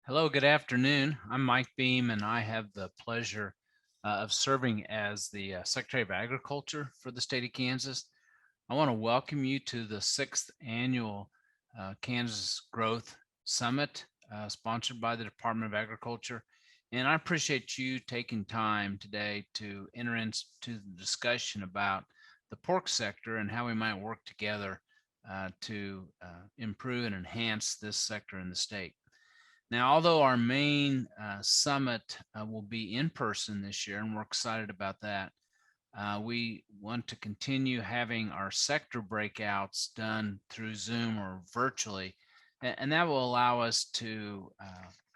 Hello, good afternoon. I'm Mike Beam, and I have the pleasure of serving as the Secretary of Agriculture for the state of Kansas. I want to welcome you to the 6th annual Kansas Growth Summit, sponsored by the Department of Agriculture. And I appreciate you taking time today to enter into the discussion about the pork sector and how we might work together to improve and enhance this sector in the state. Now, although our main summit will be in person this year, and we're excited about that, we want to continue having our sector breakouts done through Zoom or virtually, and that will allow us to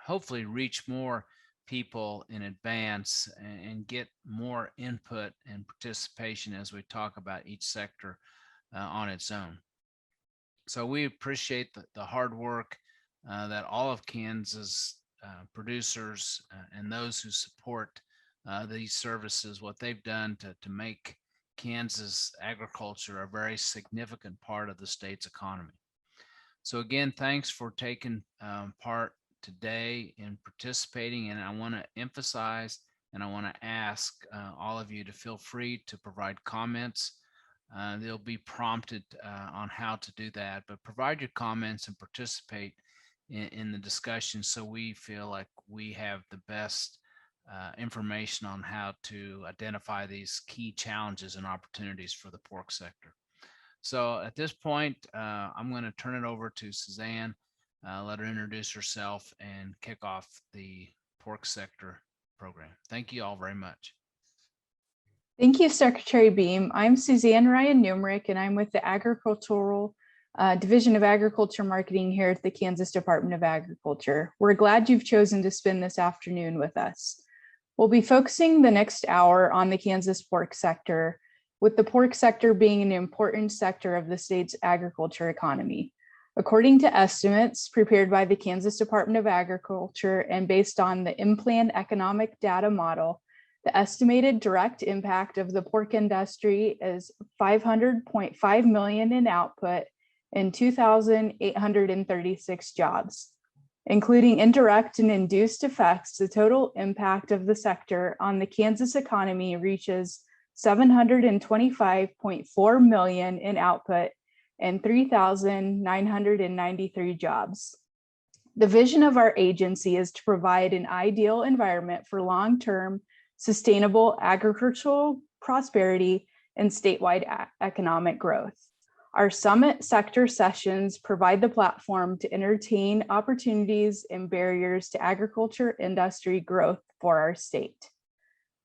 hopefully reach more people in advance and get more input and participation as we talk about each sector on its own. So we appreciate the hard work that all of Kansas producers and those who support these services, what they've done to make Kansas agriculture a very significant part of the state's economy. So again, thanks for taking part today in participating. And I want to emphasize and I want to ask all of you to feel free to provide comments. They'll be prompted on how to do that, but provide your comments and participate in the discussion so we feel like we have the best information on how to identify these key challenges and opportunities for the pork sector. So at this point, I'm going to turn it over to Suzanne, let her introduce herself and kick off the pork sector program. Thank you all very much. Thank you, Secretary Beam. I'm Suzanne Ryan Numerick, and I'm with the Agricultural Division of Agriculture Marketing here at the Kansas Department of Agriculture. We're glad you've chosen to spend this afternoon with us. We'll be focusing the next hour on the Kansas pork sector, with the pork sector being an important sector of the state's agriculture economy. According to estimates prepared by the Kansas Department of Agriculture and based on the in-plan economic data model, the estimated direct impact of the pork industry is 500.5 million in output and 2,836 jobs. Including indirect and induced effects, the total impact of the sector on the Kansas economy reaches 725.4 million in output and 3,993 jobs. The vision of our agency is to provide an ideal environment for long-term sustainable agricultural prosperity and statewide economic growth. Our summit sector sessions provide the platform to entertain opportunities and barriers to agriculture industry growth for our state.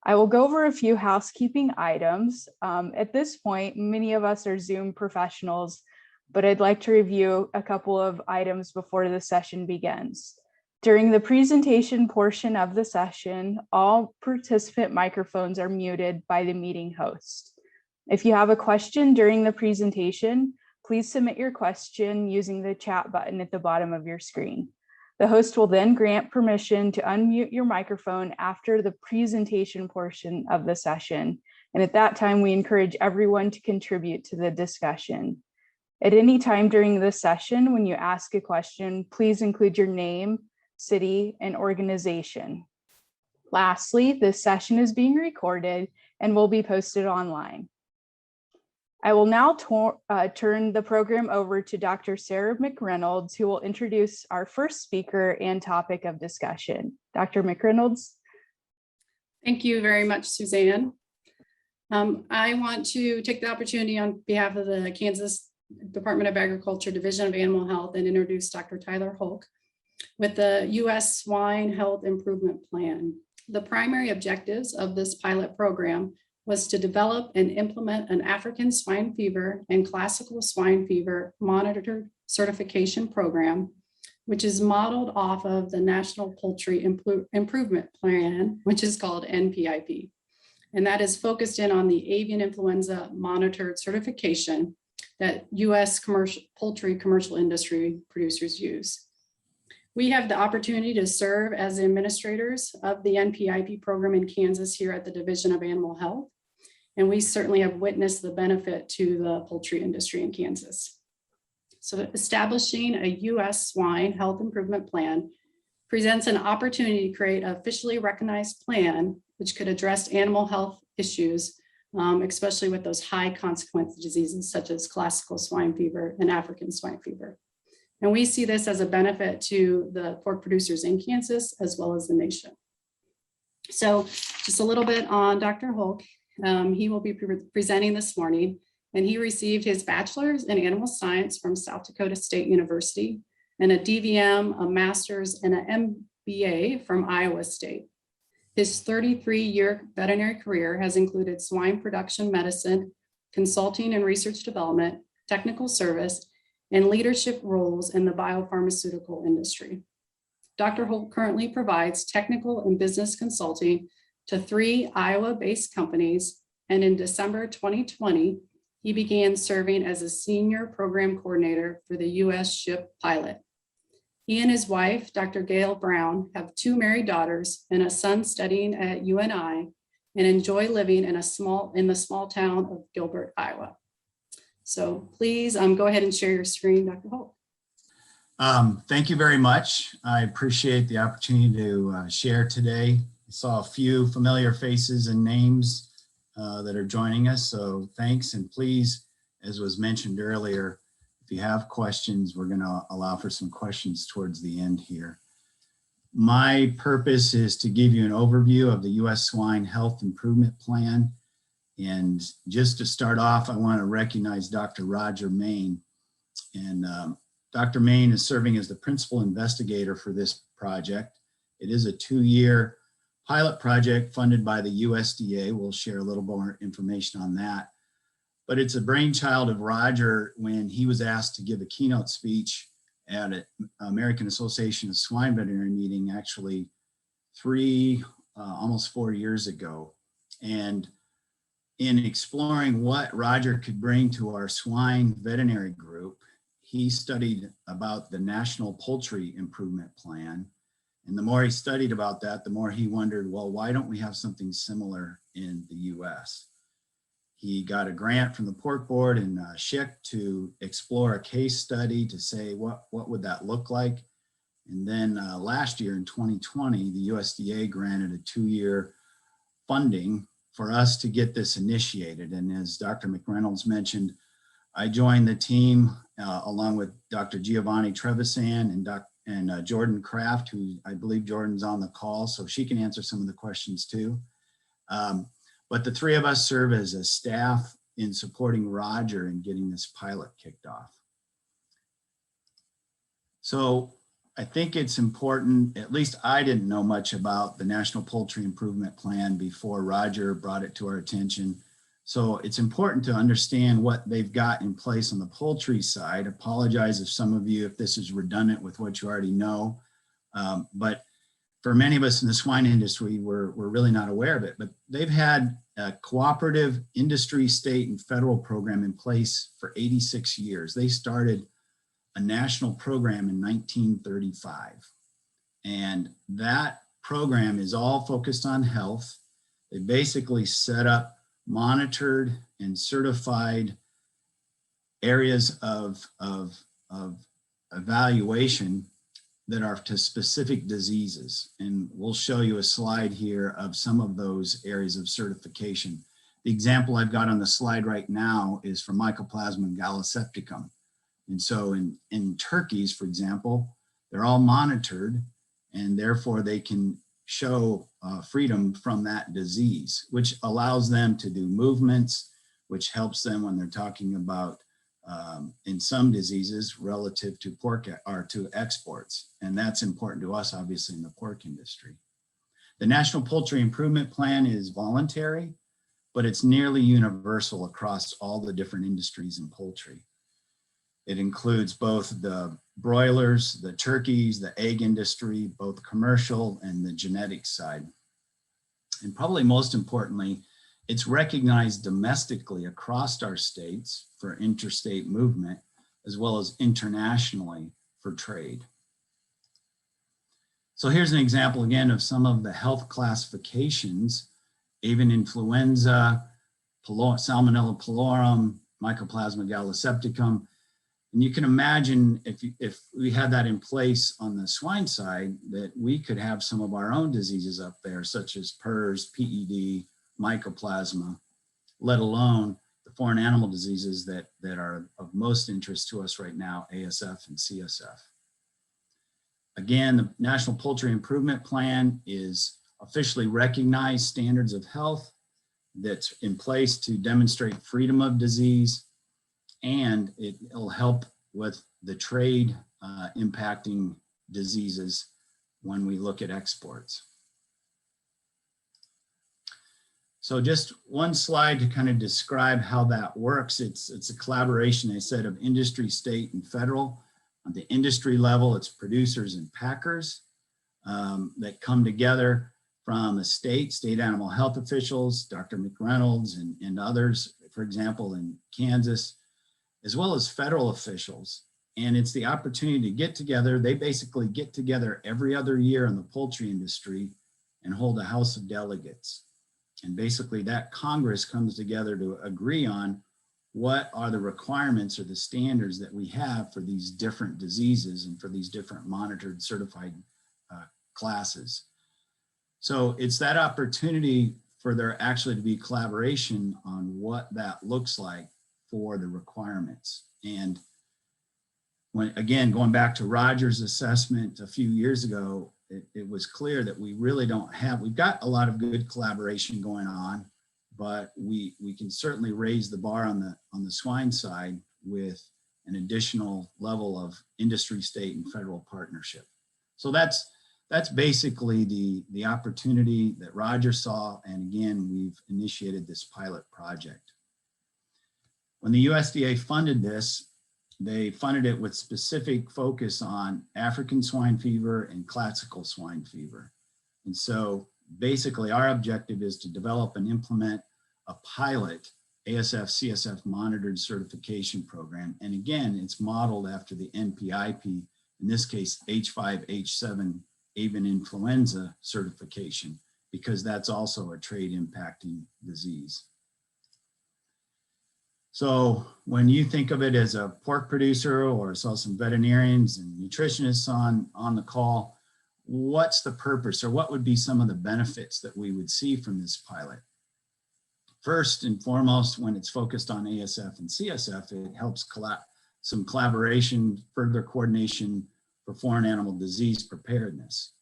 I will go over a few housekeeping items. At this point, many of us are Zoom professionals, but I'd like to review a couple of items before the session begins. During the presentation portion of the session, all participant microphones are muted by the meeting host. If you have a question during the presentation, please submit your question using the chat button at the bottom of your screen. The host will then grant permission to unmute your microphone after the presentation portion of the session. And at that time, we encourage everyone to contribute to the discussion. At any time during this session, when you ask a question, please include your name, city, and organization. Lastly, this session is being recorded and will be posted online. I will now turn the program over to Dr. Sarah McReynolds, who will introduce our first speaker and topic of discussion. Dr. McReynolds. Thank you very much, Suzanne. I want to take the opportunity on behalf of the Kansas Department of Agriculture Division of Animal Health and introduce Dr. Tyler Hulk with the U.S. Swine Health Improvement Plan. The primary objectives of this pilot program was to develop and implement an African swine fever and classical swine fever monitored certification program, which is modeled off of the National Poultry Improvement Plan, which is called NPIP. And that is focused in on the avian influenza monitored certification that U.S. poultry commercial industry producers use. We have the opportunity to serve as administrators of the NPIP program in Kansas here at the Division of Animal Health, and we certainly have witnessed the benefit to the poultry industry in Kansas. So establishing a U.S. swine health improvement plan presents an opportunity to create an officially recognized plan which could address animal health issues, especially with those high consequence diseases such as classical swine fever and African swine fever. And we see this as a benefit to the pork producers in Kansas as well as the nation. So just a little bit on Dr. Hulk. He will be presenting this morning, and he received his bachelor's in animal science from South Dakota State University and a DVM, a master's, and an MBA from Iowa State. His 33-year veterinary career has included swine production medicine, consulting and research development, technical service, and leadership roles in the biopharmaceutical industry. Dr. Holt currently provides technical and business consulting to 3 Iowa-based companies, and in December 2020, he began serving as a senior program coordinator for the U.S. ship pilot. He and his wife, Dr. Gail Brown, have 2 married daughters and a son studying at UNI, and enjoy living in the small town of Gilbert, Iowa. So please go ahead and share your screen, Dr. Holt. Thank you very much. I appreciate the opportunity to share today. I saw a few familiar faces and names that are joining us, so thanks. And please, as was mentioned earlier, if you have questions, we're going to allow for some questions towards the end here. My purpose is to give you an overview of the U.S. Swine Health Improvement Plan. And just to start off, I want to recognize Dr. Roger Main. And Dr. Main is serving as the principal investigator for this project. It is a 2-year pilot project funded by the USDA. We'll share a little more information on that. But it's a brainchild of Roger when he was asked to give a keynote speech at an American Association of Swine Veterinary meeting, actually almost 4 years ago. And in exploring what Roger could bring to our swine veterinary group, he studied about the National Poultry Improvement Plan. And the more he studied about that, the more he wondered, well, why don't we have something similar in the US? He got a grant from the Pork Board and SHIC to explore a case study to say, what would that look like? And then last year in 2020, the USDA granted a 2-year funding for us to get this initiated. And as Dr. McReynolds mentioned, I joined the team along with Dr. Giovanni Trevisan and Jordan Kraft, who I believe Jordan's on the call, so she can answer some of the questions too. But the 3 of us serve as a staff in supporting Roger in getting this pilot kicked off. So I think it's important, at least I didn't know much about the National Poultry Improvement Plan before Roger brought it to our attention. So it's important to understand what they've got in place on the poultry side. Apologize if this is redundant with what you already know, but for many of us in the swine industry, we're really not aware of it. But they've had a cooperative industry, state, and federal program in place for 86 years. They started a national program in 1935. And that program is all focused on health. They basically set up monitored and certified areas of evaluation that are to specific diseases. And we'll show you a slide here of some of those areas of certification. The example I've got on the slide right now is for Mycoplasma gallisepticum. And so in turkeys, for example, they're all monitored and therefore they can show freedom from that disease, which allows them to do movements, which helps them when they're talking about in some diseases relative to pork or to exports. And that's important to us, obviously, in the pork industry. The National Poultry Improvement Plan is voluntary, but it's nearly universal across all the different industries in poultry. It includes both the broilers, the turkeys, the egg industry, both commercial and the genetic side. And probably most importantly, it's recognized domestically across our states for interstate movement, as well as internationally for trade. So here's an example again of some of the health classifications: avian influenza, Salmonella pylori, Mycoplasma gallisepticum. And you can imagine if we had that in place on the swine side, that we could have some of our own diseases up there, such as PRRS, PED, mycoplasma, let alone the foreign animal diseases that are of most interest to us right now, ASF and CSF. Again, the National Poultry Improvement Plan is officially recognized standards of health that's in place to demonstrate freedom of disease, and it'll help with the trade impacting diseases when we look at exports. So just one slide to kind of describe how that works. It's a collaboration, I said, of industry, state, and federal. On the industry level, it's producers and packers that come together from the state animal health officials, Dr. McReynolds and others, for example, in Kansas, as well as federal officials. And it's the opportunity to get together. They basically get together every other year in the poultry industry and hold a House of Delegates. And basically that Congress comes together to agree on what are the requirements or the standards that we have for these different diseases and for these different monitored certified classes. So it's that opportunity for there actually to be collaboration on what that looks like for the requirements. And when, again, going back to Roger's assessment a few years ago, it was clear that we really don't have, we've got a lot of good collaboration going on, but we can certainly raise the bar on the swine side with an additional level of industry, state, and federal partnership. So that's basically the opportunity that Roger saw. And again, we've initiated this pilot project. When the USDA funded this, they funded it with specific focus on African swine fever and classical swine fever. And so basically our objective is to develop and implement a pilot ASF CSF monitored certification program. And again, it's modeled after the NPIP, in this case, H5H7 avian influenza certification, because that's also a trade impacting disease. So when you think of it as a pork producer, or saw some veterinarians and nutritionists on the call, what's the purpose, or what would be some of the benefits that we would see from this pilot? First and foremost, when it's focused on ASF and CSF, it helps some collaboration, further coordination for foreign animal disease preparedness.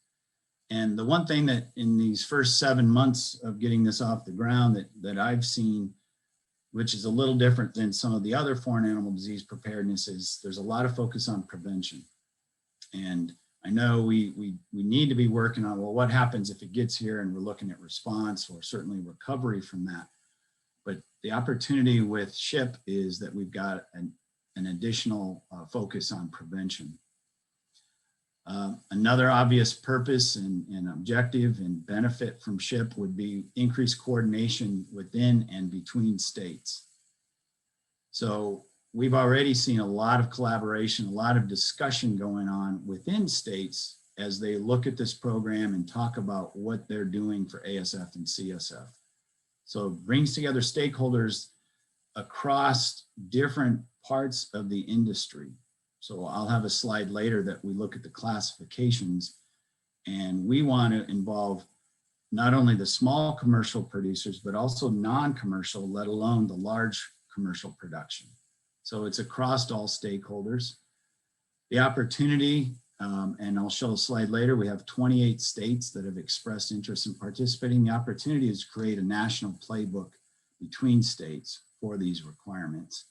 And the one thing that in these first 7 months of getting this off the ground that I've seen, which is a little different than some of the other foreign animal disease preparedness, is there's a lot of focus on prevention. And I know we need to be working on, well, what happens if it gets here, and we're looking at response or certainly recovery from that. But the opportunity with SHIP is that we've got an additional focus on prevention. Another obvious purpose and objective and benefit from SHIP would be increased coordination within and between states. So we've already seen a lot of collaboration, a lot of discussion going on within states as they look at this program and talk about what they're doing for ASF and CSF. So it brings together stakeholders across different parts of the industry. So I'll have a slide later that we look at the classifications, and we want to involve not only the small commercial producers, but also non-commercial, let alone the large commercial production. So it's across all stakeholders. The opportunity, and I'll show a slide later, we have 28 states that have expressed interest in participating. The opportunity is to create a national playbook between states for these requirements.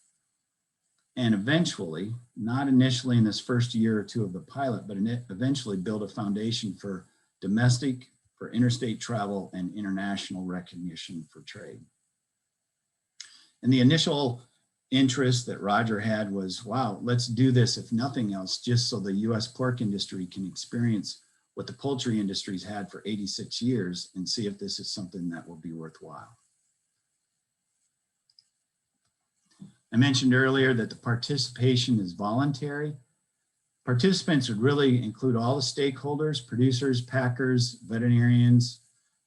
And eventually, not initially in this first year or two of the pilot, but eventually build a foundation for domestic, for interstate travel, and international recognition for trade. And the initial interest that Roger had was, wow, let's do this, if nothing else, just so the US pork industry can experience what the poultry industry's had for 86 years and see if this is something that will be worthwhile. I mentioned earlier that the participation is voluntary. Participants would really include all the stakeholders, producers, packers, veterinarians,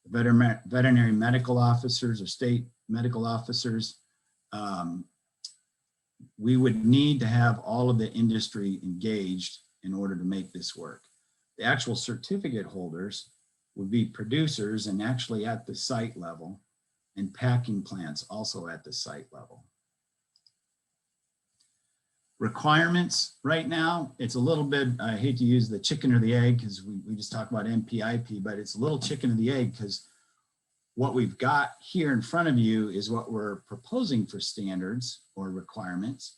veterinary medical officers or state medical officers, we would need to have all of the industry engaged in order to make this work. The actual certificate holders would be producers and actually at the site level, and packing plants also at the site level. Requirements right now, it's a little bit, I hate to use the chicken or the egg because we just talked about NPIP, but it's a little chicken or the egg because what we've got here in front of you is what we're proposing for standards or requirements.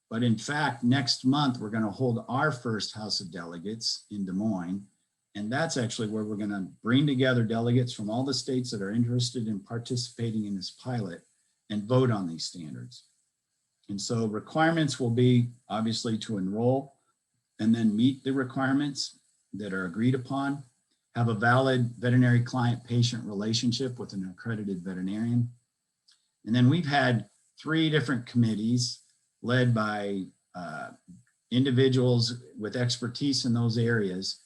But in fact, next month, we're going to hold our first House of Delegates in Des Moines. And that's actually where we're going to bring together delegates from all the states that are interested in participating in this pilot and vote on these standards. And so requirements will be obviously to enroll and then meet the requirements that are agreed upon, have a valid veterinary client-patient relationship with an accredited veterinarian. And then we've had 3 different committees led by individuals with expertise in those areas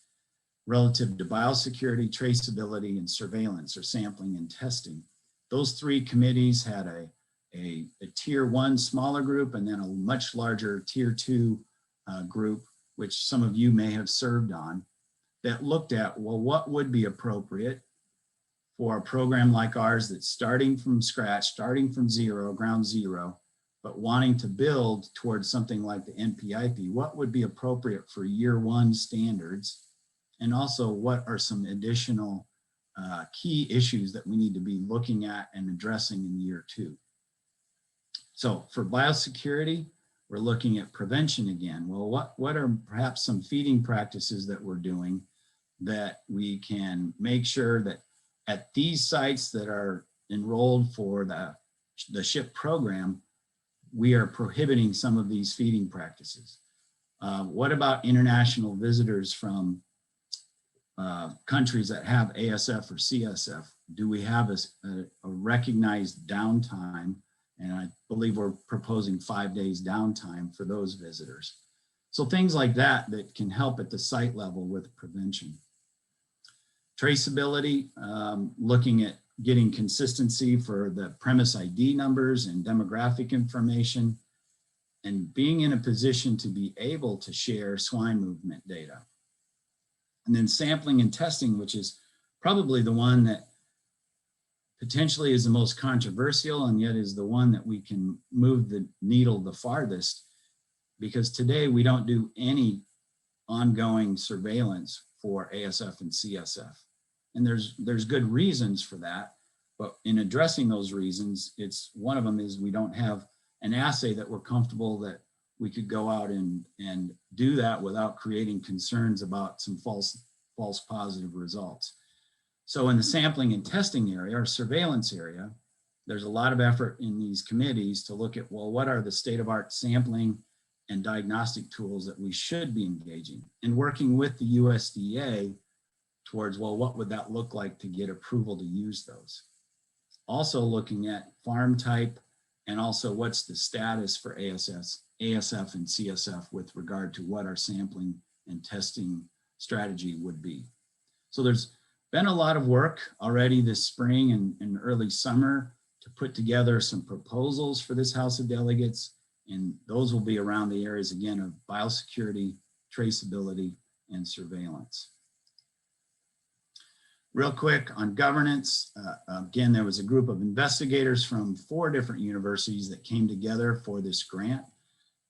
relative to biosecurity, traceability, and surveillance or sampling and testing. Those 3 committees had a tier 1 smaller group and then a much larger tier 2 group, which some of you may have served on, that looked at, well, what would be appropriate for a program like ours that's starting from scratch, starting from zero, ground zero, but wanting to build towards something like the NPIP, what would be appropriate for year 1 standards? And also what are some additional key issues that we need to be looking at and addressing in year 2? So for biosecurity, we're looking at prevention again. Well, what are perhaps some feeding practices that we're doing that we can make sure that at these sites that are enrolled for the SHIP program, we are prohibiting some of these feeding practices? What about international visitors from countries that have ASF or CSF? Do we have a recognized downtime? And I believe we're proposing 5 days downtime for those visitors. So things like that that can help at the site level with prevention. Traceability, looking at getting consistency for the premise ID numbers and demographic information, and being in a position to be able to share swine movement data. And then sampling and testing, which is probably the one that potentially is the most controversial and yet is the one that we can move the needle the farthest, because today we don't do any ongoing surveillance for ASF and CSF. And there's good reasons for that, but in addressing those reasons, it's one of them is we don't have an assay that we're comfortable that we could go out and do that without creating concerns about some false positive results. So in the sampling and testing area or surveillance area, there's a lot of effort in these committees to look at, well, what are the state-of-art sampling and diagnostic tools that we should be engaging and working with the USDA towards, well, what would that look like to get approval to use those? Also looking at farm type and also what's the status for ASF and CSF with regard to what our sampling and testing strategy would be. So there's been a lot of work already this spring and early summer to put together some proposals for this House of Delegates, and those will be around the areas again of biosecurity, traceability, and surveillance. Real quick on governance, again, there was a group of investigators from 4 different universities that came together for this grant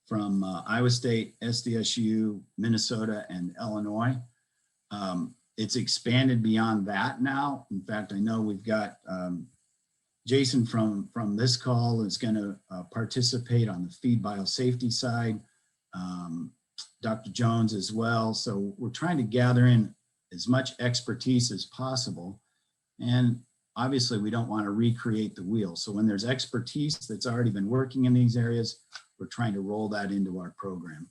from Iowa State, SDSU, Minnesota, and Illinois. It's expanded beyond that now. In fact, I know we've got Jason from this call is going to participate on the feed biosafety side, Dr. Jones as well. So we're trying to gather in as much expertise as possible. And obviously we don't want to recreate the wheel. So when there's expertise that's already been working in these areas, we're trying to roll that into our program.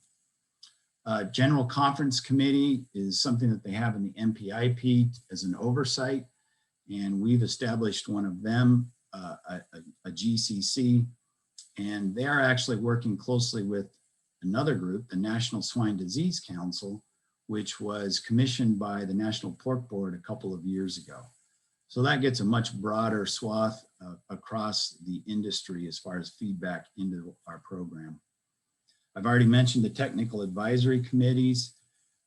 General Conference Committee is something that they have in the NPIP as an oversight. And we've established one of them, a GCC, and they're actually working closely with another group, the National Swine Disease Council, which was commissioned by the National Pork Board a couple of years ago. So that gets a much broader swath across the industry as far as feedback into our program. I've already mentioned the technical advisory committees.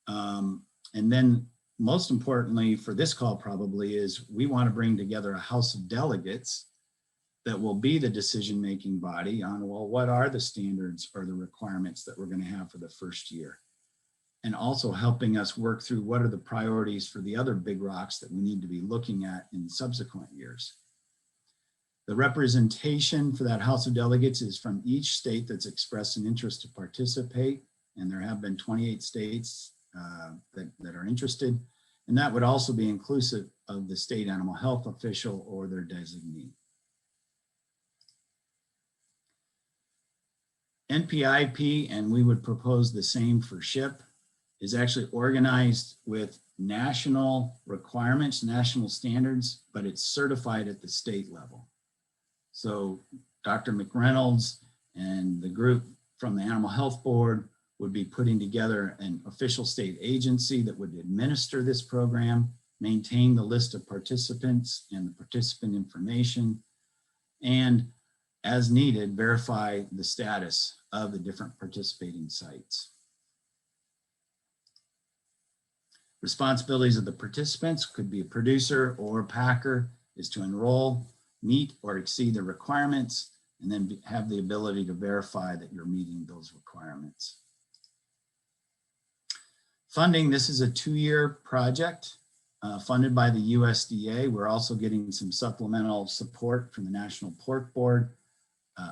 And then most importantly for this call probably is we want to bring together a House of Delegates that will be the decision-making body on, well, what are the standards or the requirements that we're going to have for the first year? And also helping us work through what are the priorities for the other big rocks that we need to be looking at in subsequent years. The representation for that House of Delegates is from each state that's expressed an interest to participate. And there have been 28 states that are interested. And that would also be inclusive of the state animal health official or their designee. NPIP, and we would propose the same for SHIP, is actually organized with national requirements, national standards, but it's certified at the state level. So Dr. McReynolds and the group from the Animal Health Board would be putting together an official state agency that would administer this program, maintain the list of participants and the participant information, and as needed, verify the status of the different participating sites. Responsibilities of the participants could be a producer or a packer is to enroll, meet or exceed the requirements, and then have the ability to verify that you're meeting those requirements. Funding, this is a 2-year project funded by the USDA. We're also getting some supplemental support from the National Pork Board.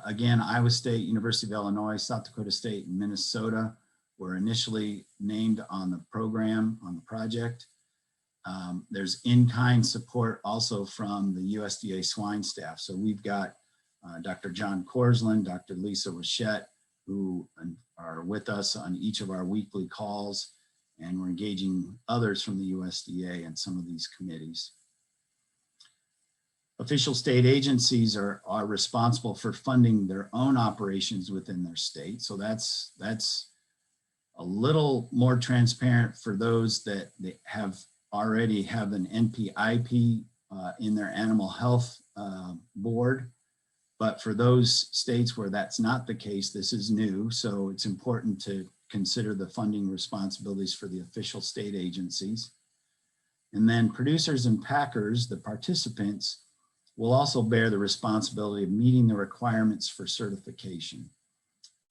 Again, Iowa State, University of Illinois, South Dakota State, and Minnesota were initially named on the program, on the project. There's in-kind support also from the USDA swine staff. So we've got Dr. John Korsland, Dr. Lisa Wachette, who are with us on each of our weekly calls, and we're engaging others from the USDA and some of these committees. Official state agencies are responsible for funding their own operations within their state. So that's a little more transparent for those that they already have an NPIP in their animal health board. But for those states where that's not the case, this is new. So it's important to consider the funding responsibilities for the official state agencies. And then producers and packers, the participants, will also bear the responsibility of meeting the requirements for certification.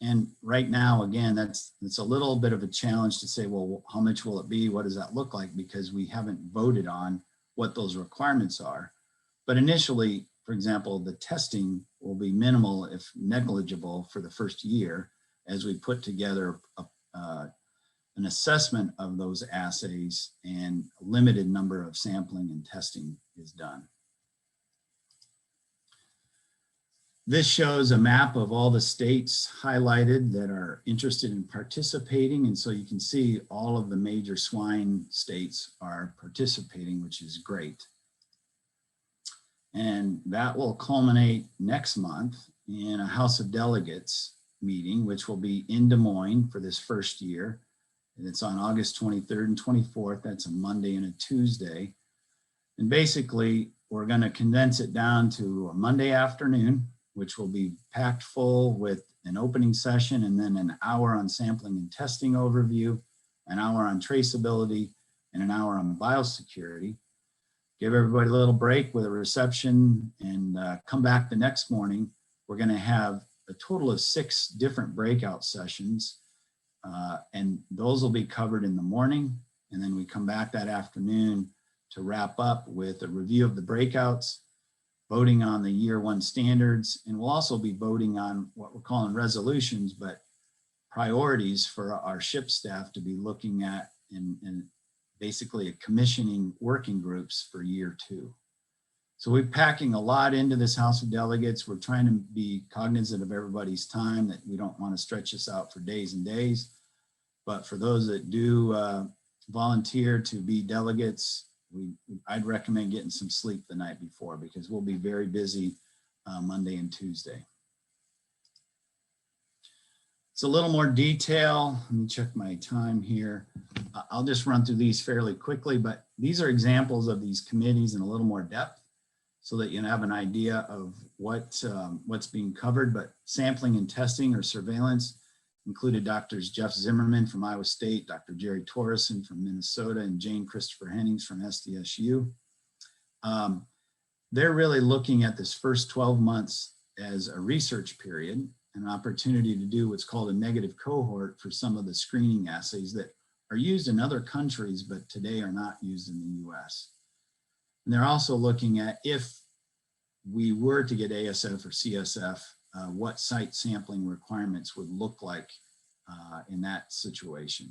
And right now, again, it's a little bit of a challenge to say, well, how much will it be? What does that look like? Because we haven't voted on what those requirements are. But initially, for example, the testing will be minimal, if negligible, for the first year as we put together an assessment of those assays, and a limited number of sampling and testing is done. This shows a map of all the states highlighted that are interested in participating. And so you can see all of the major swine states are participating, which is great. And that will culminate next month in a House of Delegates meeting, which will be in Des Moines for this first year. And it's on August 23rd and 24th. That's a Monday and a Tuesday. And basically, we're going to condense it down to a Monday afternoon, which will be packed full with an opening session and then an hour on sampling and testing overview, an hour on traceability, and an hour on biosecurity. Give everybody a little break with a reception and come back the next morning. We're going to have a total of 6 different breakout sessions, and those will be covered in the morning. And then we come back that afternoon to wrap up with a review of the breakouts, voting on the year 1 standards, and we'll also be voting on what we're calling resolutions, but priorities for our SHIP staff to be looking at in basically commissioning working groups for year 2. So we're packing a lot into this House of Delegates. We're trying to be cognizant of everybody's time, that we don't want to stretch this out for days and days. But for those that do volunteer to be delegates, I'd recommend getting some sleep the night before, because we'll be very busy Monday and Tuesday. It's a little more detail. Let me check my time here. I'll just run through these fairly quickly, but these are examples of these committees in a little more depth so that you have an idea of what's being covered. But sampling and testing or surveillance included Drs. Jeff Zimmerman from Iowa State, Dr. Jerry Torrison from Minnesota, and Jane Christopher-Hennings from SDSU. They're really looking at this first 12 months as a research period, an opportunity to do what's called a negative cohort for some of the screening assays that are used in other countries, but today are not used in the US. And they're also looking at, if we were to get ASF or CSF, what site sampling requirements would look like in that situation.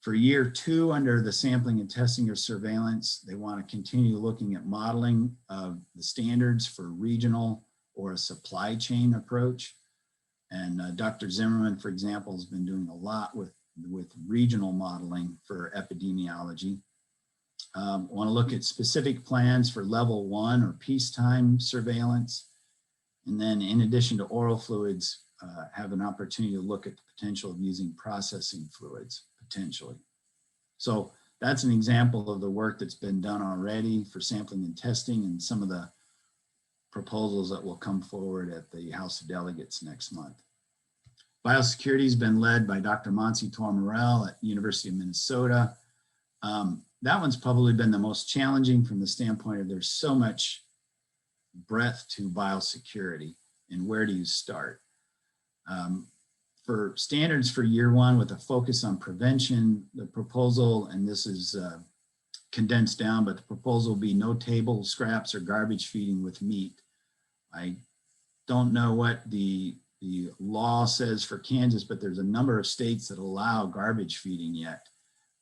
For year 2, under the sampling and testing or surveillance, they want to continue looking at modeling of the standards for regional or a supply chain approach. And Dr. Zimmerman, for example, has been doing a lot with regional modeling for epidemiology. Want to look at specific plans for level 1 or peacetime surveillance. And then in addition to oral fluids, have an opportunity to look at the potential of using processing fluids, potentially. So that's an example of the work that's been done already for sampling and testing, and some of the proposals that will come forward at the House of Delegates next month. Biosecurity has been led by Dr. Montse Torremorell at University of Minnesota. That one's probably been the most challenging from the standpoint of there's so much breadth to biosecurity, and where do you start? For standards for year 1 with a focus on prevention, the proposal, and this is condensed down, but the proposal will be no table scraps or garbage feeding with meat. I don't know what the law says for Kansas, but there's a number of states that allow garbage feeding yet.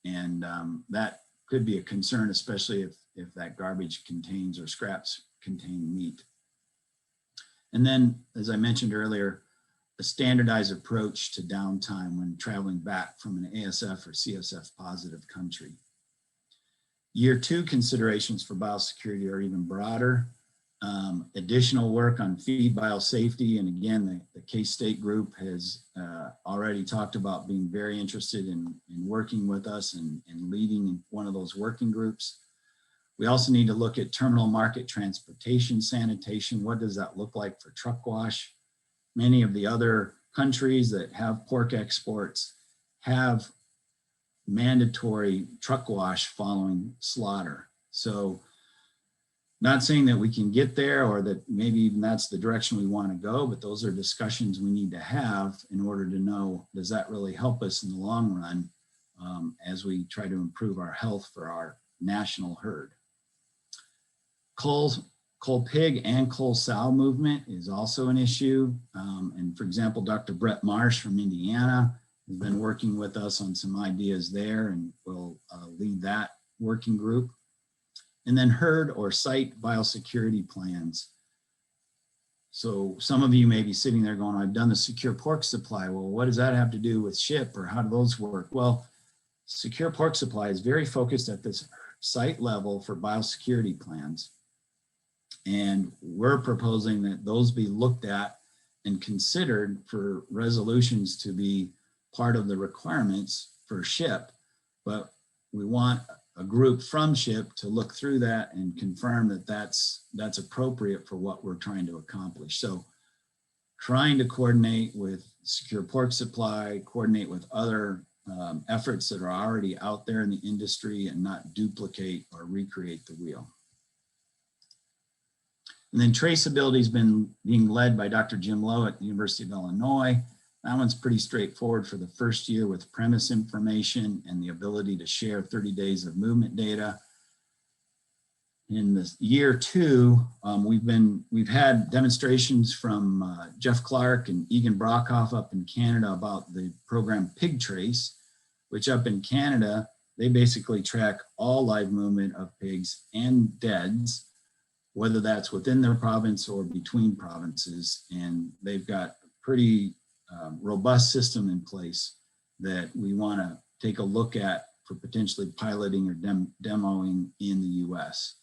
And that could be a concern, especially if that garbage contains, or scraps contain, meat. And then, as I mentioned earlier, a standardized approach to downtime when traveling back from an ASF or CSF positive country. Year 2 considerations for biosecurity are even broader. Additional work on feed biosafety, and again, the K-State group has already talked about being very interested in working with us and leading in one of those working groups. We also need to look at terminal market transportation sanitation. What does that look like for truck wash? Many of the other countries that have pork exports have mandatory truck wash following slaughter. So not saying that we can get there, or that maybe even that's the direction we want to go, but those are discussions we need to have in order to know, does that really help us in the long run as we try to improve our health for our national herd. Coal pig and coal sow movement is also an issue. And for example, Dr. Brett Marsh from Indiana has been working with us on some ideas there, and will lead that working group. And then herd or site biosecurity plans. So some of you may be sitting there going, I've done the secure pork supply. Well, what does that have to do with SHIP, or how do those work? Well, secure pork supply is very focused at this site level for biosecurity plans. And we're proposing that those be looked at and considered for resolutions to be part of the requirements for SHIP. But we want a group from SHIP to look through that and confirm that that's appropriate for what we're trying to accomplish. So trying to coordinate with secure pork supply, coordinate with other efforts that are already out there in the industry, and not duplicate or recreate the wheel. And then traceability has been being led by Dr. Jim Lowe at the University of Illinois. That one's pretty straightforward for the first year, with premise information and the ability to share 30 days of movement data. In the year 2, we've had demonstrations from Jeff Clark and Egan Brockhoff up in Canada about the program Pig Trace, which up in Canada, they basically track all live movement of pigs and deads, whether that's within their province or between provinces. And they've got a pretty robust system in place that we want to take a look at for potentially piloting or demoing in the US.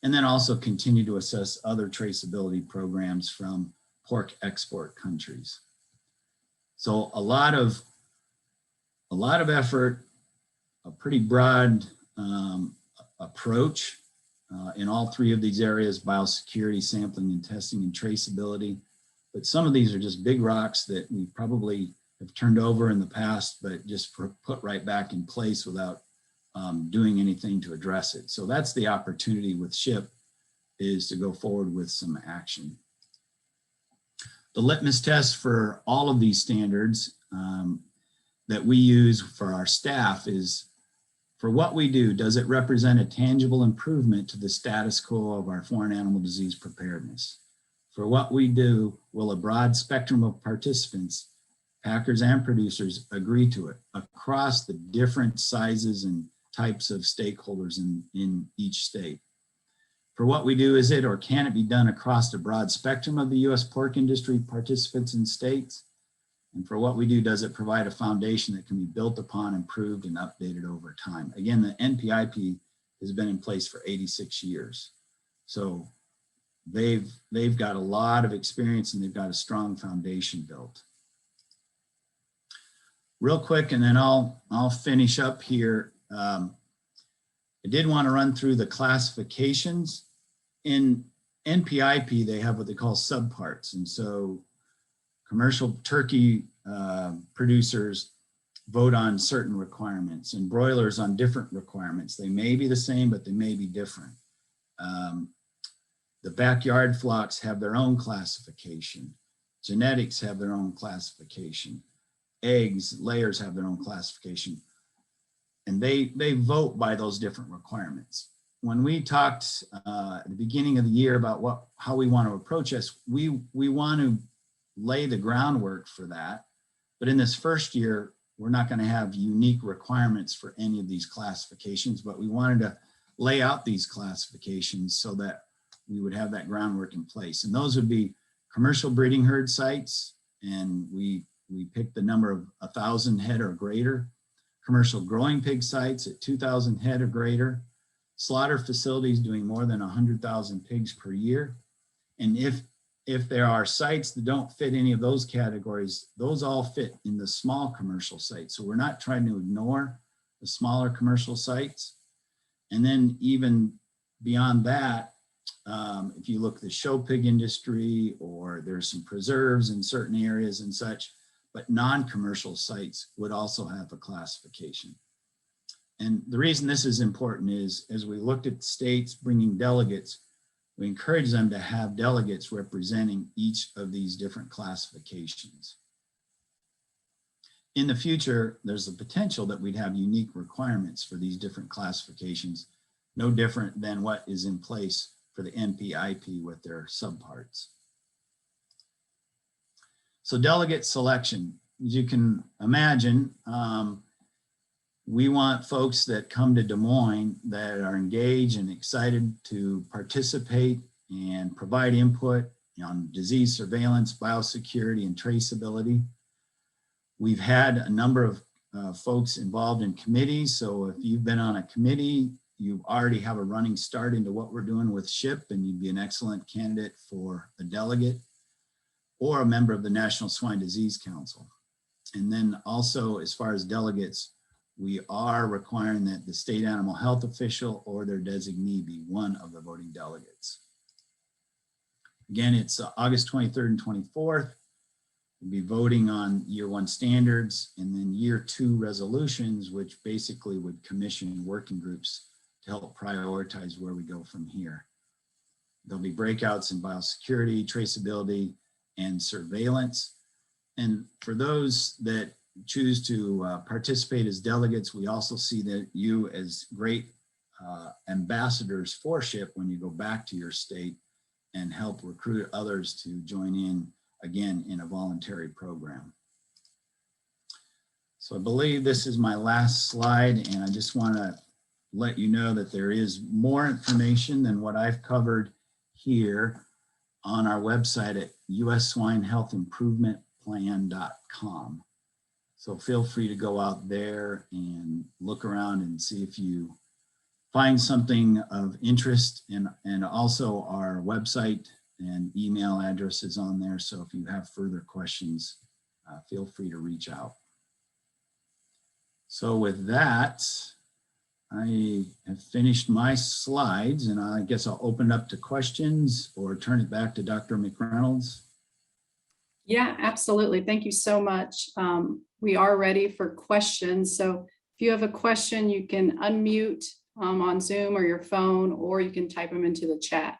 And then also continue to assess other traceability programs from pork export countries. So a lot of effort, a pretty broad approach in all 3 of these areas: biosecurity, sampling and testing, and traceability. but some of these are just big rocks that we probably have turned over in the past, but just put right back in place without doing anything to address it. So that's the opportunity with SHIP, is to go forward with some action. The litmus test for all of these standards that we use for our staff is, for what we do, does it represent a tangible improvement to the status quo of our foreign animal disease preparedness? For what we do, will a broad spectrum of participants, packers and producers, agree to it across the different sizes and types of stakeholders in each state? For what we do, is it or can it be done across the broad spectrum of the U.S. pork industry participants and states? And for what we do, does it provide a foundation that can be built upon, improved, and updated over time? Again, the NPIP has been in place for 86 years. So they've got a lot of experience and they've got a strong foundation built. Real quick, and then I'll finish up here. I did want to run through the classifications. In NPIP, they have what they call subparts. And so commercial turkey producers vote on certain requirements, and broilers on different requirements. They may be the same, but they may be different. The backyard flocks have their own classification. Genetics have their own classification. Eggs, layers have their own classification. And they vote by those different requirements. When we talked at the beginning of the year about how we want to approach this, we want to lay the groundwork for that. But in this first year, we're not going to have unique requirements for any of these classifications, but we wanted to lay out these classifications so that we would have that groundwork in place. And those would be commercial breeding herd sites, and we picked the number of 1,000 head or greater. Commercial growing pig sites at 2,000 head or greater. Slaughter facilities doing more than 100,000 pigs per year. And if there are sites that don't fit any of those categories, those all fit in the small commercial sites. So we're not trying to ignore the smaller commercial sites. And then even beyond that, if you look at the show pig industry, or there's some preserves in certain areas and such, but non-commercial sites would also have a classification. And the reason this is important is, as we looked at states bringing delegates, we encourage them to have delegates representing each of these different classifications. In the future, there's the potential that we'd have unique requirements for these different classifications, no different than what is in place for the NPIP with their subparts. So delegate selection, as you can imagine, we want folks that come to Des Moines that are engaged and excited to participate and provide input on disease surveillance, biosecurity, and traceability. We've had a number of folks involved in committees. So if you've been on a committee, you already have a running start into what we're doing with SHIP, and you'd be an excellent candidate for a delegate or a member of the National Swine Disease Council. And then also, as far as delegates, we are requiring that the state animal health official or their designee be one of the voting delegates. Again, it's August 23rd and 24th. We'll be voting on year 1 standards, and then year 2 resolutions, which basically would commission working groups to help prioritize where we go from here. There'll be breakouts in biosecurity, traceability, and surveillance. And for those that choose to participate as delegates, we also see that you as great ambassadors for SHIP when you go back to your state and help recruit others to join in, again, in a voluntary program. So I believe this is my last slide, and I just want to let you know that there is more information than what I've covered here on our website at usswinehealthimprovementplan.com. So feel free to go out there and look around and see if you find something of interest, and also our website and email address is on there. So if you have further questions, feel free to reach out. So with that, I have finished my slides, and I guess I'll open up to questions or turn it back to Dr. McReynolds. Yeah, absolutely. Thank you so much. We are ready for questions. So if you have a question, you can unmute on Zoom or your phone, or you can type them into the chat.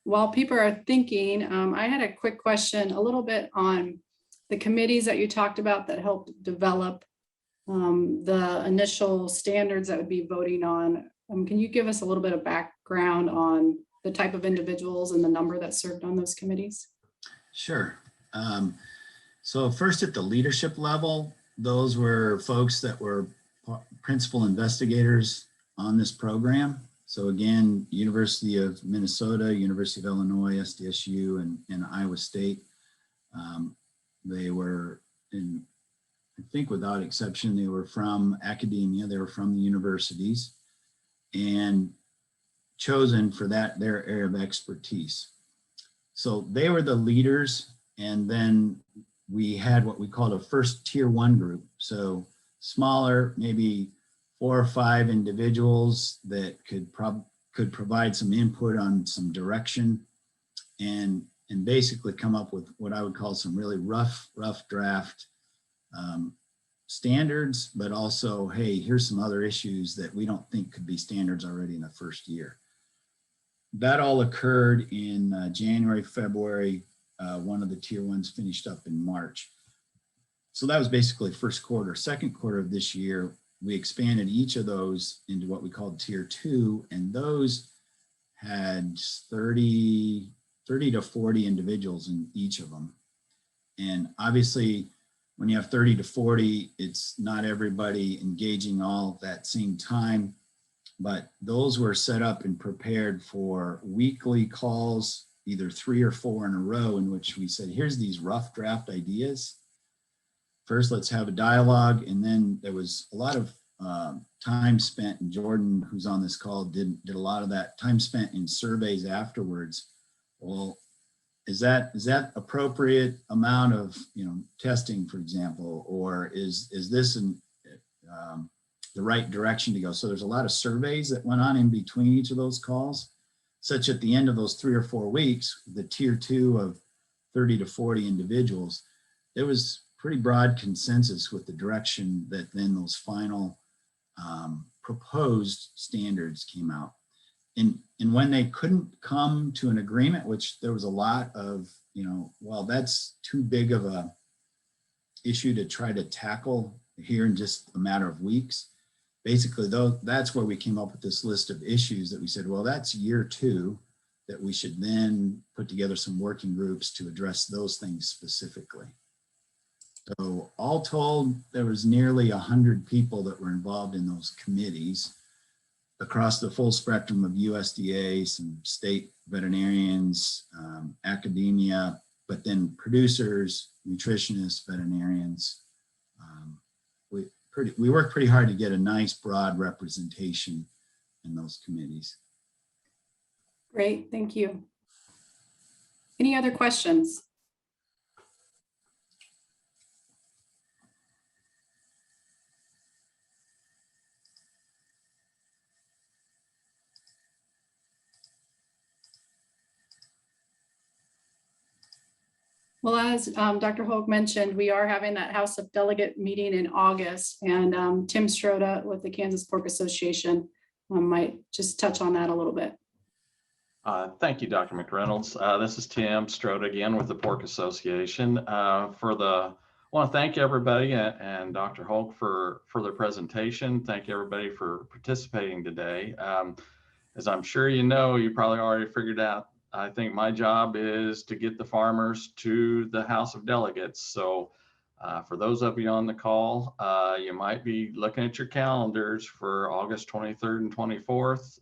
While people are thinking, I had a quick question, a little bit on the committees that you talked about that helped develop the initial standards that would be voting on. Can you give us a little bit of background on the type of individuals and the number that served on those committees? Sure. So first at the leadership level, those were folks that were principal investigators on this program. So again, University of Minnesota, University of Illinois, SDSU, and Iowa State. They were, I think without exception, they were from academia, they were from the universities, and chosen for their area of expertise. So they were the leaders, and then we had what we called a first tier 1 group. So smaller, maybe 4 or 5 individuals that could provide some input on some direction and basically come up with what I would call some really rough draft standards, but also, hey, here's some other issues that we don't think could be standards already in the first year. That all occurred in January, February. One of the tier 1s finished up in March. So that was basically first quarter. Second quarter of this year, we expanded each of those into what we called tier 2, and those had 30 to 40 individuals in each of them. And obviously, when you have 30 to 40, it's not everybody engaging all at that same time, but those were set up and prepared for weekly calls, either 3 or 4 in a row, in which we said, here's these rough draft ideas. First, let's have a dialogue. And then there was a lot of time spent, and Jordan, who's on this call, did a lot of that time spent in surveys afterwards. Well, is that appropriate amount of testing, for example, or is this the right direction to go? So there's a lot of surveys that went on in between each of those calls, such at the end of those 3 or 4 weeks, the tier 2 of 30 to 40 individuals, there was pretty broad consensus with the direction that then those final proposed standards came out. And when they couldn't come to an agreement, which there was a lot of, well, that's too big of a issue to try to tackle here in just a matter of weeks. Basically, though, that's where we came up with this list of issues that we said, well, that's year 2, that we should then put together some working groups to address those things specifically. So all told, there was nearly 100 people that were involved in those committees across the full spectrum of USDA, some state veterinarians, academia, but then producers, nutritionists, veterinarians. We worked pretty hard to get a nice broad representation in those committees. Great, thank you. Any other questions? Well, as Dr. Hogue mentioned, we are having that House of Delegate meeting in August, and Tim Stroda with the Kansas Pork Association might just touch on that a little bit. Thank you, Dr. McReynolds. This is Tim Stroda again with the Pork Association. I want to thank everybody and Dr. Hogue for their presentation. Thank everybody for participating today. As I'm sure you know, you probably already figured out, I think my job is to get the farmers to the House of Delegates. So for those of you on the call, you might be looking at your calendars for August 23rd and 24th.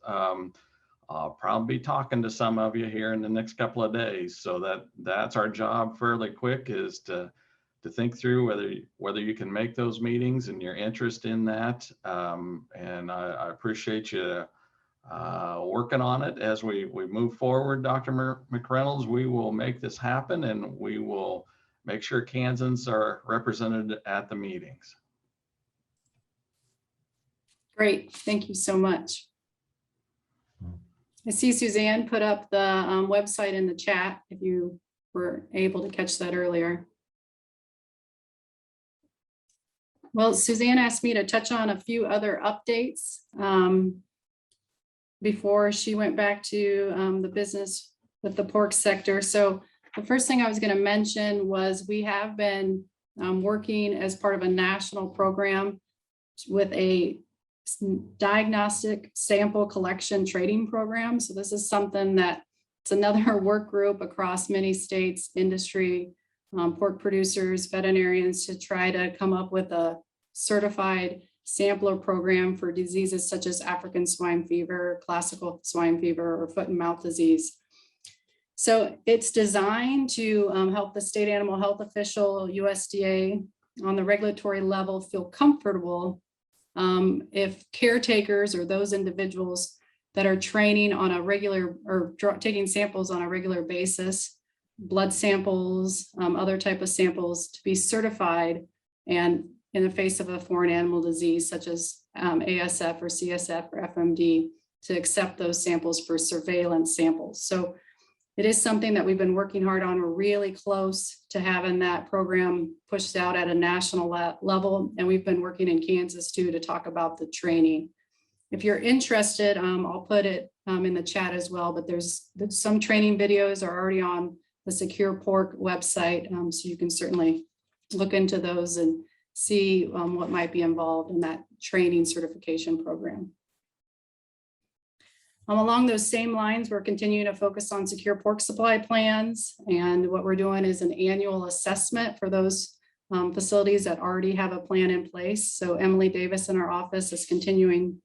I'll probably be talking to some of you here in the next couple of days. So that's our job fairly quick, is to think through whether you can make those meetings and your interest in that. And I appreciate you working on it as we move forward. Dr. McReynolds, we will make this happen, and we will make sure Kansans are represented at the meetings. Great, thank you so much. I see Suzanne put up the website in the chat if you were able to catch that earlier. Well, Suzanne asked me to touch on a few other updates before she went back to the business with the pork sector. So the first thing I was going to mention was we have been working as part of a national program with a diagnostic sample collection trading program. So this is something that it's another work group across many states, industry, pork producers, veterinarians to try to come up with a certified sampler program for diseases such as African swine fever, classical swine fever, or foot and mouth disease. So it's designed to help the state animal health official, USDA, on the regulatory level feel comfortable if caretakers or those individuals that are training on a regular or taking samples on a regular basis, blood samples, other type of samples to be certified and in the face of a foreign animal disease such as ASF or CSF or FMD to accept those samples for surveillance samples. So it is something that we've been working hard on. We're really close to having that program pushed out at a national level. And we've been working in Kansas too to talk about the training. If you're interested, I'll put it in the chat as well, but there's some training videos are already on the Secure Pork website. So you can certainly look into those and see what might be involved in that training certification program. Along those same lines, we're continuing to focus on secure pork supply plans. And what we're doing is an annual assessment for those facilities that already have a plan in place. So Emily Davis in our office is continuing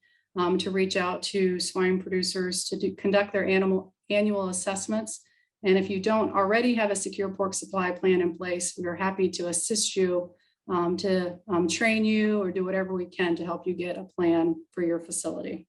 to reach out to swine producers to conduct their annual assessments. And if you don't already have a secure pork supply plan in place, we're happy to assist you to train you or do whatever we can to help you get a plan for your facility.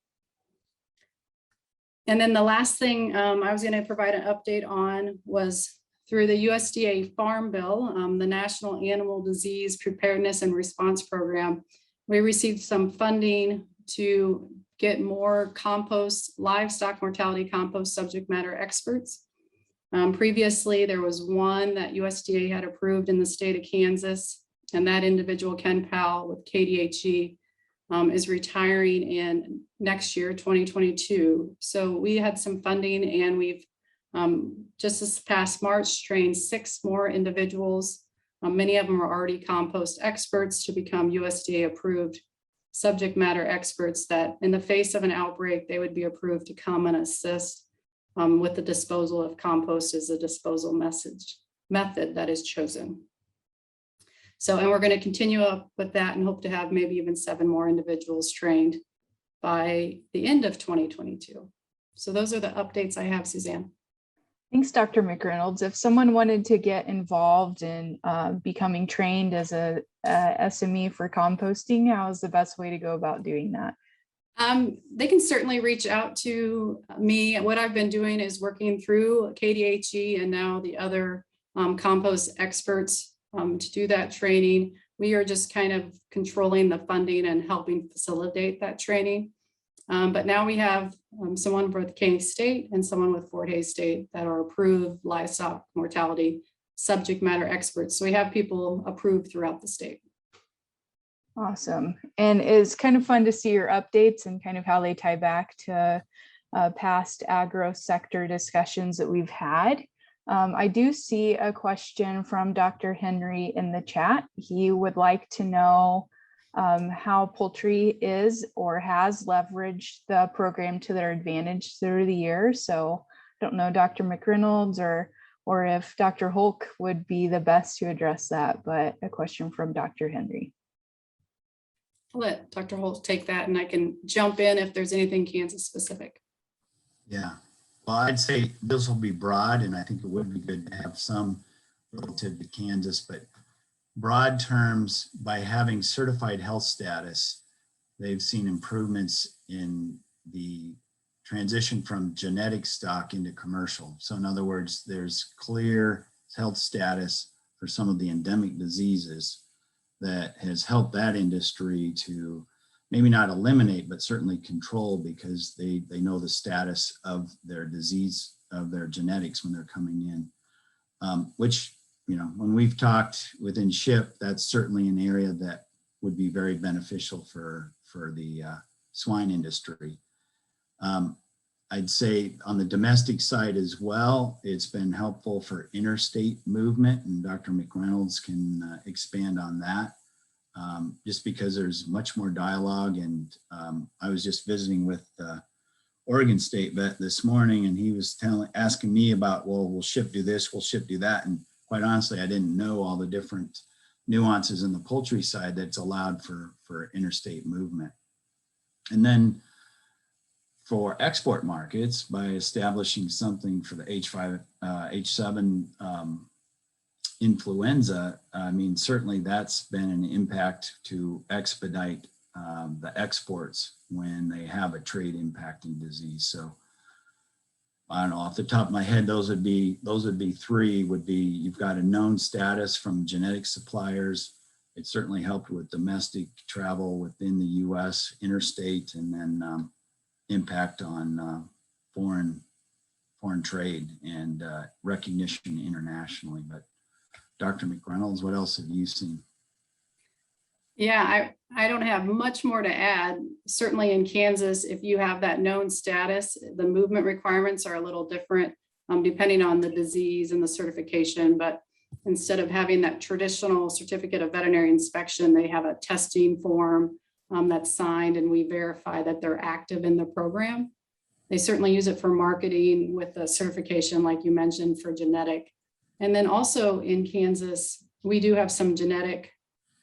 And then the last thing I was going to provide an update on was through the USDA Farm Bill, the National Animal Disease Preparedness and Response Program. We received some funding to get more compost, livestock mortality compost subject matter experts. Previously, there was one that USDA had approved in the state of Kansas, and that individual, Ken Powell with KDHE, is retiring in next year, 2022. So we had some funding and we've just this past March trained 6 more individuals. Many of them are already compost experts to become USDA approved subject matter experts that in the face of an outbreak, they would be approved to come and assist with the disposal of compost as a disposal method that is chosen. So, and we're going to continue up with that and hope to have maybe even 7 more individuals trained by the end of 2022. So those are the updates I have, Suzanne. Thanks, Dr. McReynolds. If someone wanted to get involved in becoming trained as a SME for composting, how is the best way to go about doing that? They can certainly reach out to me. What I've been doing is working through KDHE and now the other compost experts to do that training. We are just kind of controlling the funding and helping facilitate that training. But now we have someone with K-State and someone with Fort Hays State that are approved livestock mortality subject matter experts. So we have people approved throughout the state. Awesome. And it's kind of fun to see your updates and kind of how they tie back to past agro sector discussions that we've had. I do see a question from Dr. Henry in the chat. He would like to know how Poultry is or has leveraged the program to their advantage through the year. So I don't know, Dr. McReynolds or if Dr. Hulk would be the best to address that, but a question from Dr. Henry. I'll let Dr. Holt take that and I can jump in if there's anything Kansas specific. Yeah, well, I'd say this will be broad, and I think it would be good to have some relative to Kansas, but broad terms, by having certified health status, they've seen improvements in the transition from genetic stock into commercial. So in other words, there's clear health status for some of the endemic diseases that has helped that industry to maybe not eliminate, but certainly control, because they know the status of their disease, of their genetics when they're coming in, which, you know, when we've talked within SHIP, that's certainly an area that would be very beneficial for the swine industry. I'd say on the domestic side as well, it's been helpful for interstate movement, and Dr. McReynolds can expand on that, just because there's much more dialogue. And I was just visiting with Oregon State vet this morning, and he was asking me about, well, will SHIP do this, will SHIP do that? And quite honestly, I didn't know all the different nuances in the poultry side that's allowed for interstate movement. And then for export markets, by establishing something for the H7 influenza, I mean, certainly that's been an impact to expedite the exports when they have a trade impacting disease. So I don't know, off the top of my head, those would be three. Would be, you've got a known status from genetic suppliers. It certainly helped with domestic travel within the US, interstate, and then impact on foreign trade and recognition internationally. But Dr. McReynolds, what else have you seen? Yeah, I don't have much more to add. Certainly in Kansas, if you have that known status, the movement requirements are a little different depending on the disease and the certification. But instead of having that traditional certificate of veterinary inspection, they have a testing form that's signed, and we verify that they're active in the program. They certainly use it for marketing with the certification, like you mentioned, for genetic. And then also in Kansas, we do have some genetic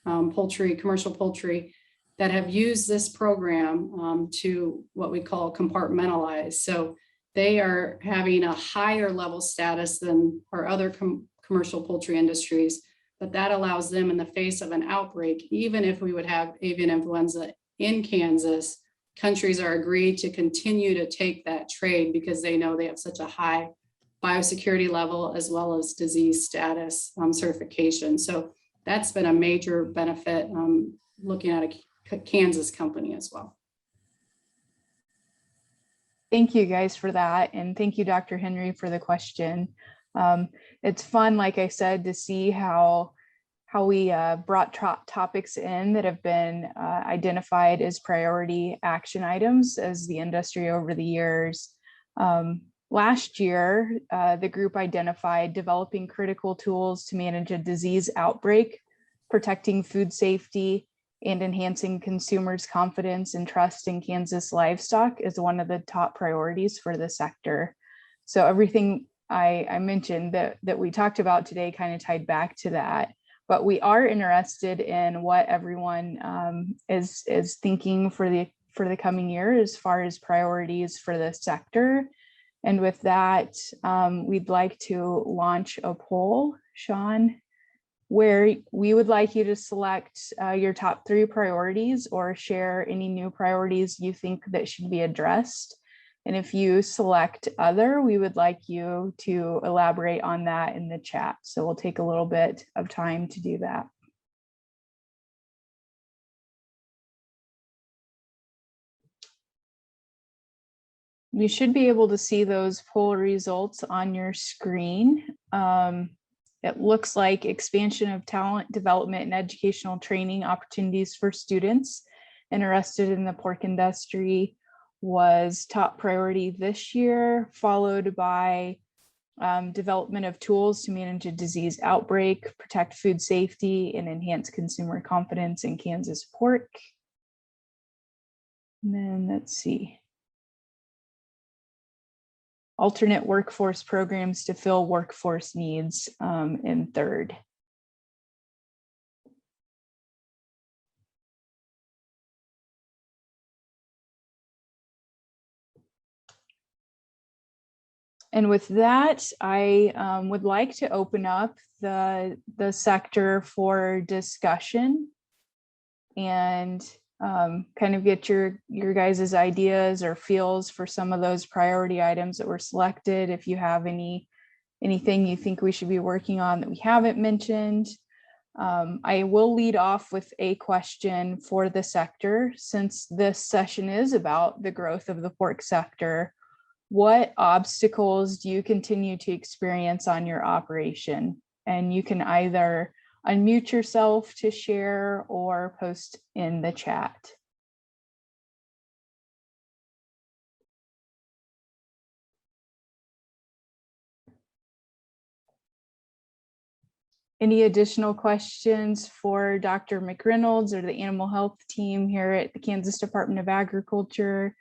poultry, commercial poultry, that have used this program to what we call compartmentalize. So they are having a higher level status than our other commercial poultry industries, but that allows them, in the face of an outbreak, even if we would have avian influenza in Kansas, countries are agreed to continue to take that trade because they know they have such a high biosecurity level as well as disease status certification. So that's been a major benefit looking at a Kansas company as well. Thank you guys for that. And thank you, Dr. Henry, for the question. It's fun, like I said, to see how we brought topics in that have been identified as priority action items as the industry over the years. Last year, the group identified developing critical tools to manage a disease outbreak, protecting food safety, and enhancing consumers' confidence and trust in Kansas livestock is one of the top priorities for the sector. So everything I mentioned that we talked about today kind of tied back to that. But we are interested in what everyone is thinking for the coming year as far as priorities for the sector. And with that, we'd like to launch a poll, Sean, where we would like you to select your top 3 priorities or share any new priorities you think that should be addressed. And if you select other, we would like you to elaborate on that in the chat. So we'll take a little bit of time to do that. You should be able to see those poll results on your screen. It looks like expansion of talent development and educational training opportunities for students interested in the pork industry was top priority this year, followed by development of tools to manage a disease outbreak, protect food safety, and enhance consumer confidence in Kansas pork. And then let's see. Alternate workforce programs to fill workforce needs in 3rd. And with that, I would like to open up the sector for discussion and kind of get your guys' ideas or feels for some of those priority items that were selected. If you have anything you think we should be working on that we haven't mentioned, I will lead off with a question for the sector. Since this session is about the growth of the pork sector, what obstacles do you continue to experience on your operation? And you can either unmute yourself to share or post in the chat. Any additional questions for Dr. McReynolds or the animal health team here at the Kansas Department of Agriculture?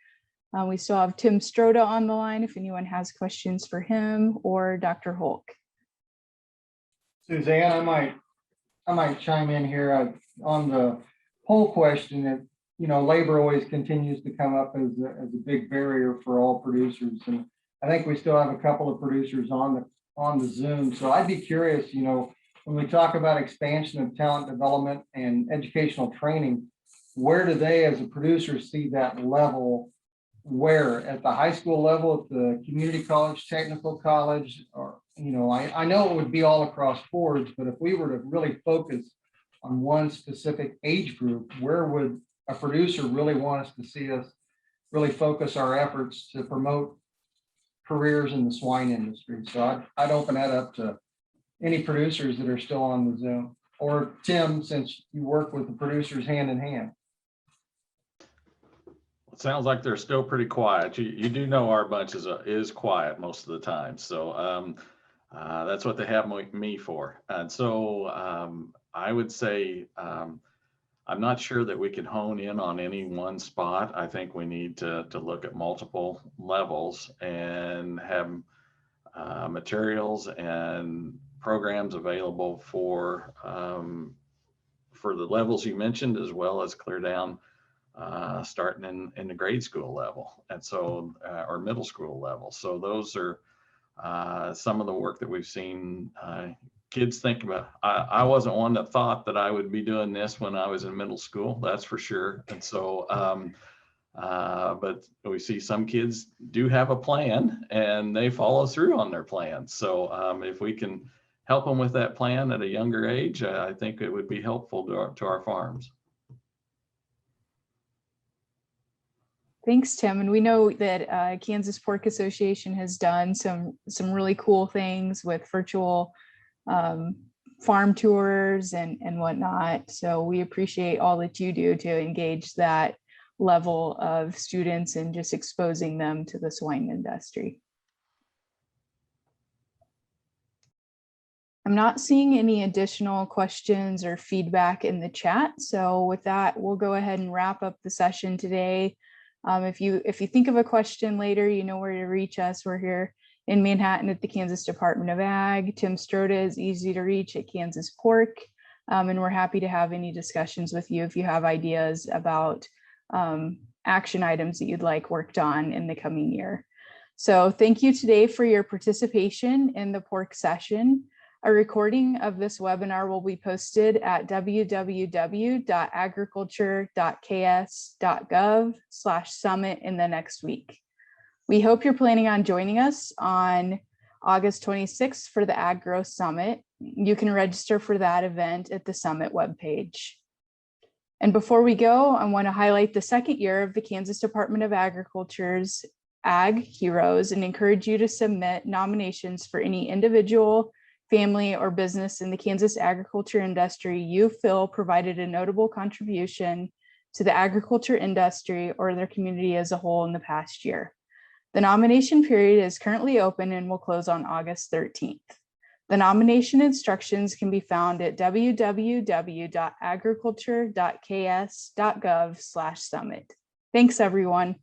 We still have Tim Stroda on the line if anyone has questions for him, or Dr. Hulk. Suzanne, I might chime in here on the poll question. That, you know, labor always continues to come up as a big barrier for all producers, and I think we still have a couple of producers on the Zoom. So I'd be curious, you know, when we talk about expansion of talent development and educational training, where do they as a producer see that level? Where, at the high school level, at the community college, technical college, or, you know, I know it would be all across boards, but if we were to really focus on one specific age group, where would a producer really want us to see us really focus our efforts to promote careers in the swine industry? So I'd open that up to any producers that are still on the Zoom, or Tim, since you work with the producers hand in hand. It sounds like they're still pretty quiet. You do know our bunch is quiet most of the time. So that's what they have me for. And so I would say I'm not sure that we can hone in on any one spot. I think we need to look at multiple levels and have materials and programs available for the levels you mentioned, as well as clear down starting in the grade school level, and so or middle school level. So those are some of the work that we've seen kids think about. I wasn't one that thought that I would be doing this when I was in middle school, that's for sure. And so but we see some kids do have a plan and they follow through on their plan. So if we can help them with that plan at a younger age, I think it would be helpful to our farms. Thanks, Tim. And we know that Kansas Pork Association has done some really cool things with virtual farm tours and whatnot. So we appreciate all that you do to engage that level of students and just exposing them to the swine industry. I'm not seeing any additional questions or feedback in the chat. So with that, we'll go ahead and wrap up the session today. If you think of a question later, you know where to reach us. We're here in Manhattan at the Kansas Department of Ag. Tim Stroda is easy to reach at Kansas Pork. And we're happy to have any discussions with you if you have ideas about action items that you'd like worked on in the coming year. So thank you today for your participation in the pork session. A recording of this webinar will be posted at www.agriculture.ks.gov/summit in the next week. We hope you're planning on joining us on August 26th for the Ag Growth Summit. You can register for that event at the Summit webpage. And before we go, I want to highlight the second year of the Kansas Department of Agriculture's Ag Heroes and encourage you to submit nominations for any individual, family, or business in the Kansas agriculture industry you feel provided a notable contribution to the agriculture industry or their community as a whole in the past year. The nomination period is currently open and will close on August 13th. The nomination instructions can be found at www.agriculture.ks.gov/summit. Thanks, everyone.